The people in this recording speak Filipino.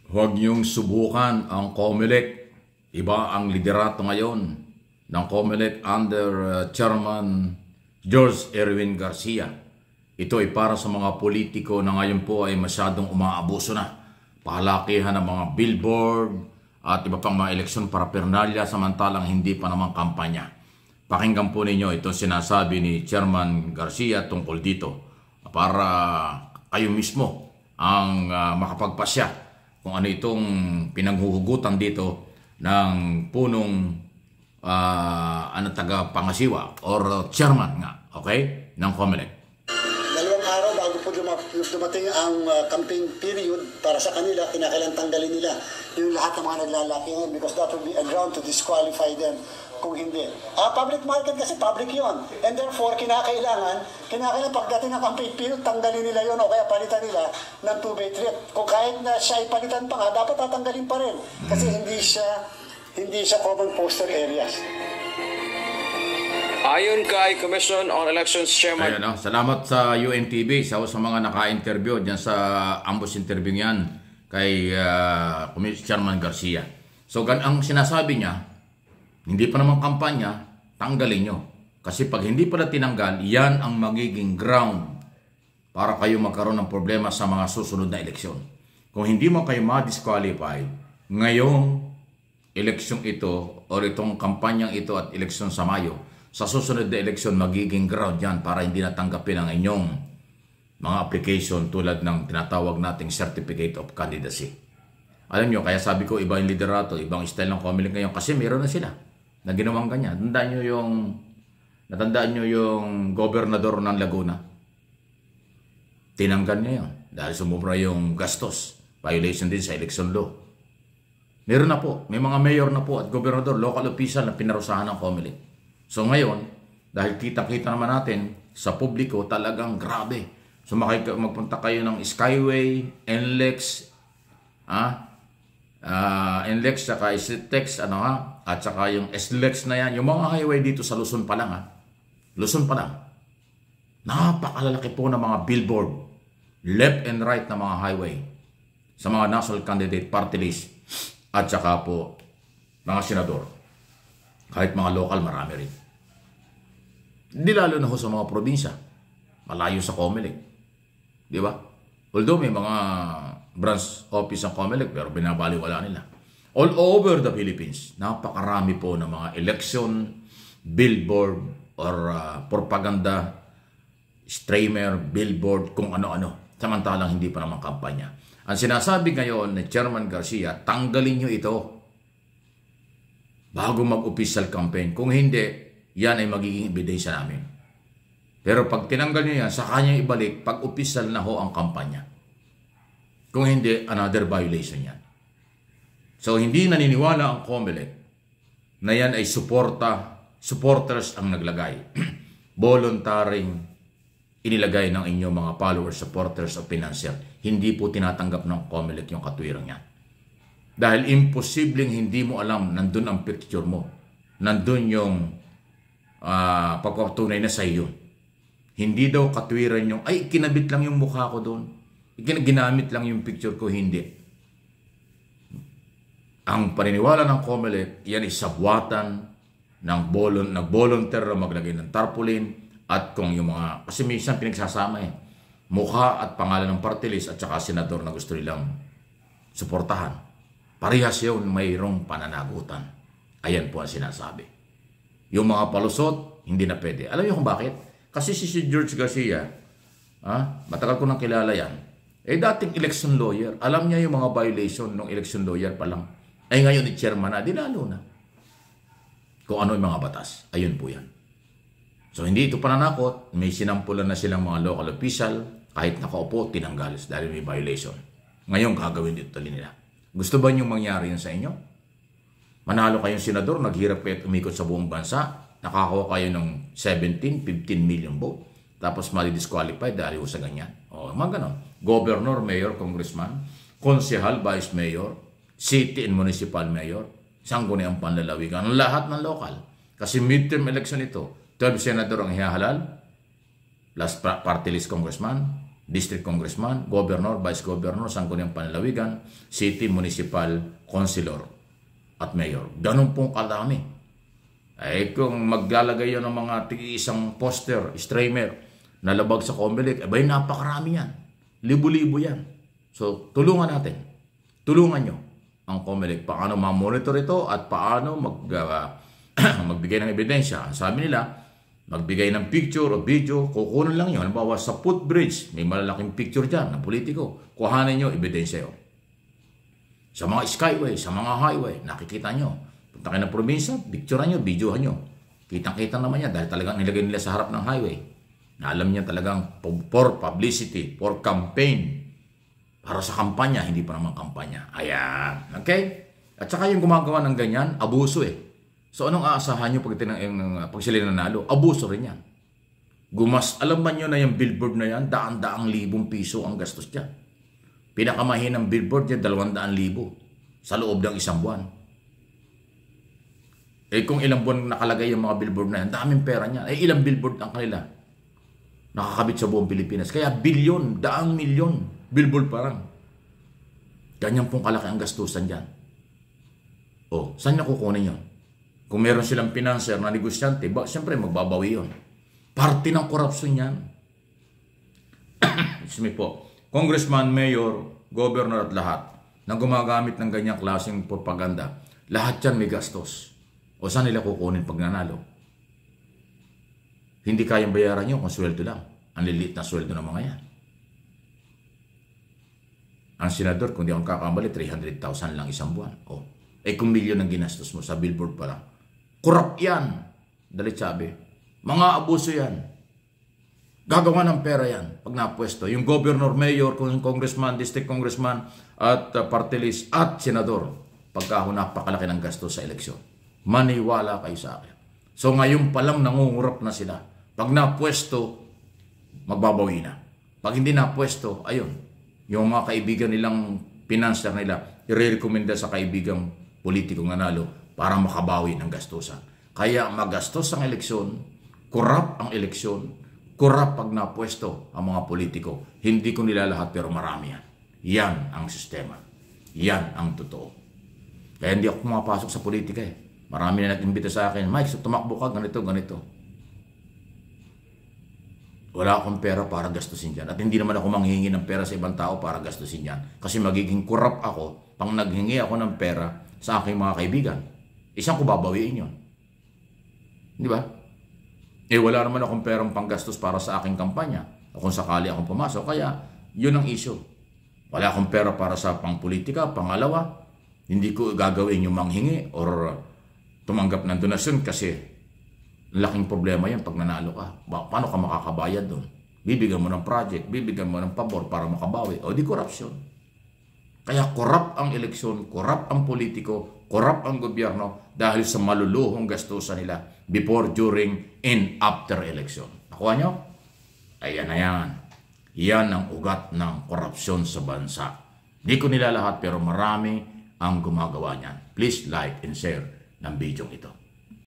Huwag niyong subukan ang COMELEC. Iba ang liderato ngayon ng COMELEC under Chairman George Erwin Garcia. Ito ay para sa mga politiko na ngayon po ay masyadong umaabuso na. Palakihan ng mga billboard at iba pang mga eleksyon paraphernalia samantalang hindi pa naman kampanya. Pakinggan po ninyo itong sinasabi ni Chairman Garcia tungkol dito para kayo mismo ang makapagpasya kung ano itong pinanghuhugutan dito ng punong taga-pangasiwa or chairman nga, okay, ng COMELEC. Dalawang araw bago po dumating ang campaign period para sa kanila, kinakailangan tanggalin nila yung lahat ng mga naglalakihan because that will be a ground to disqualify them kung hindi. Public market kasi public yon. And therefore, kinakailangan pagdating ng campaign period, tanggalin nila yon o kaya palitan nila ng two-way trip. Kung kahit na siya ipalitan pa nga, dapat tatanggalin pa rin. Kasi hindi siya common poster areas. Ayon kay Commission on Elections Chairman. Ayan, salamat sa UNTV sa mga naka-interview dyan sa ambush interview yan kay Chairman Garcia. So, ang sinasabi niya, hindi pa naman kampanya, tanggalin nyo. Kasi pag hindi pala tinanggal, yan ang magiging ground para kayo magkaroon ng problema sa mga susunod na eleksyon. Kung hindi mo kayo ma-disqualify, ngayong eleksyon ito o itong kampanyang ito at eleksyon sa Mayo, sa susunod na eleksyon magiging ground yan para hindi natanggapin ang inyong mga application tulad ng tinatawag nating Certificate of Candidacy. Alam nyo, kaya sabi ko iba yung liderato, ibang style ng COMELEC ngayon kasi meron na sila na ginawang ganyan. Natandaan nyo yung gobernador ng Laguna. Tinanggal niya yun dahil sumubra yung gastos. Violation din sa election law. Meron na po. May mga mayor na po at gobernador, local official na pinarusahan ng COMELEC. So ngayon, dahil kita-kita naman natin sa publiko, talagang grabe. So magpunta kayo ng Skyway, NLEX, NLEX, saka SLEX, at saka yung SLEX na yan, yung mga highway dito sa Luzon pa lang, Luzon pa lang. Napakalalaki po ng mga billboard, left and right na mga highway, sa mga national candidate party list, at saka po, mga senador. Kahit mga local, marami rin. Hindi lalo na ho sa mga probinsya, malayo sa COMELEC. Di ba? Although may mga branch office ng COMELEC, pero binabaliwala nila. All over the Philippines, napakarami po ng mga election, billboard, or propaganda, streamer, billboard, kung ano-ano. Samantalang hindi pa naman kampanya. Ang sinasabi ngayon ni Chairman Garcia, tanggalin nyo ito bago mag-official campaign. Kung hindi, yan ay magiging ebidensya namin. Pero pag tinanggal nyo yan, sa kanya ibalik pag official na ho ang kampanya. Kung hindi, another violation yan. So, hindi naniniwala ang COMELEC na yan ay supporters ang naglagay. Voluntaring inilagay ng inyong mga followers, supporters o financier. Hindi po tinatanggap ng COMELEC yung katwirang yan. Dahil imposibleng hindi mo alam, nandun ang picture mo. Nandun yung pagpapatunay na sa iyo. Hindi daw katwiran yung, ay, kinabit lang yung mukha ko doon. Ginamit lang yung picture ko, hindi. Ang paniniwala ng COMELEC, yan ay sabwatan ng nag-volunteer na maglagay ng tarpaulin at kung yung mga, kasi minsan pinagsasama mukha at pangalan ng party list at saka senador na gusto nilang suportahan. Parehas yun, mayroong pananagutan. Ayan po ang sinasabi. Yung mga palusot, hindi na pwede. Alam niyo kung bakit? Kasi si George Garcia, matagal ko nang kilala yan, dating election lawyer. Alam niya yung mga violation ng election lawyer pa lang. Ay ngayon ni chairman na, dinalo na. Kung ano yung mga batas. Ayun po yan. So hindi ito pananakot. May sinampulan na silang mga local official. Kahit nakaupo, tinanggal dahil may violation. Ngayon gagawin dito nila. Gusto ba niyong mangyari yun sa inyo? Manalo kayong senador, naghirap kayo at umikot sa buong bansa. Nakakuha kayo ng 17, 15 million vote. Tapos mali-disqualified dahil sa ganyan. O, mga ganon. Governor, mayor, congressman, konsehal, vice mayor, city and municipal mayor, sangguniang panlalawigan, lahat ng local. Kasi midterm election ito, 12 senador ang hihahalal, plus party list congressman, district congressman, governor, vice governor, sangguniang panlalawigan, city, municipal, councilor, at mayor. Ganun pong kadami. Ay kung maglalagay yun ng mga isang poster, streamer, na labag sa COMELEC, abay napakarami yan. Libo-libo yan. So tulungan natin. Tulungan nyo ang COMELEC. Paano ma-monitor ito at paano magbigay ng ebidensya. Sabi nila, magbigay ng picture o video, kukunin lang yun. Halimbawa sa footbridge, may malalaking picture dyan ng politiko. Kuhanin nyo, ebidensya yun. Sa mga skyway, sa mga highway, nakikita nyo. Punta kayo ng probinsya, picturean nyo, videohan nyo. Kitang-kita naman yan dahil talagang nilagay nila sa harap ng highway. Na alam niya talagang for publicity, for campaign. Para sa kampanya, hindi pa naman kampanya. Ayan. Okay? At saka yung gumagawa ng ganyan, abuso eh. So anong aasahan nyo pag sila nanalo? Abuso rin yan. Alam ba nyo na yung billboard na yan, daan-daang libong piso ang gastos dyan. Pinakamahinang billboard niya, 200,000 sa loob ng isang buwan. Eh kung ilang buwan nakalagay yung mga billboard na yan, daming pera niya. Eh ilang billboard ang kanila nakakabit sa buong Pilipinas. Kaya bilyon, daang milyon billboard parang. Ganyan pong kalaki ang gastusan dyan. O, saan niya kukunin yun? Kung meron silang financer na negosyante, siyempre magbabawi yun. Parte ng korupsyon yan. Excuse me po. Congressman, mayor, governor at lahat na gumagamit ng ganyang klaseng propaganda, lahat yan may gastos. O saan nila kukunin pag nanalo? Hindi kayang bayaran yun kung sweldo lang. Ang liliit na sweldo ng mga yan. Ang senador, kung di akong kakamali, 300,000 lang isang buwan. O, kung milyon ang ginastos mo sa billboard pa lang. Corrupt yan. Dalit sabi. Mga abuso yan. Gagawa ng pera yan pag napwesto. Yung governor, mayor, congressman, district congressman, at party list, at senador. Pagka napakalaki ng gastos sa eleksyon. Maniwala kayo sa akin. So ngayon pa lang nangungurap na sila. Pag napwesto, magbabawi na. Pag hindi napwesto, ayun. Yung mga kaibigan nilang pinanser nila, i-recommenda sa kaibigang politikong nanalo para makabawi ng gastusan. Kaya magastos ang eleksyon, corrupt ang eleksyon, corrupt pag napwesto ang mga politiko. Hindi ko nila lahat pero marami yan. Yan ang sistema. Yan ang totoo. Kaya hindi ako pumapasok sa politika eh. Marami na nag-imbita sa akin, Mike, so tumakbo ka, ganito, ganito. Wala akong pera para gastusin dyan. At hindi naman ako manghingi ng pera sa ibang tao para gastusin dyan. Kasi magiging corrupt ako pang naghingi ako ng pera sa aking mga kaibigan. Isang ko babawiin yun. Di ba? Wala naman akong perang panggastos para sa aking kampanya. O kung sakali akong pumasok. Kaya, yun ang issue. Wala akong pera para sa pangpolitika. Pangalawa, hindi ko gagawin yung manghingi or tumanggap ng donasyon kasi laking problema yan pag nanalo ka. Paano ka makakabayad doon? Bibigyan mo ng project, bibigyan mo ng pabor para makabawi. O di korupsyon. Kaya corrupt ang eleksyon, corrupt ang politiko, corrupt ang gobyerno dahil sa maluluhong gastusan nila before, during, and after election. Nakuha nyo? Ayan na yan. Yan ang ugat ng korupsyon sa bansa. Di ko nila lahat pero marami ang gumagawa niyan. Please like and share ng video ito.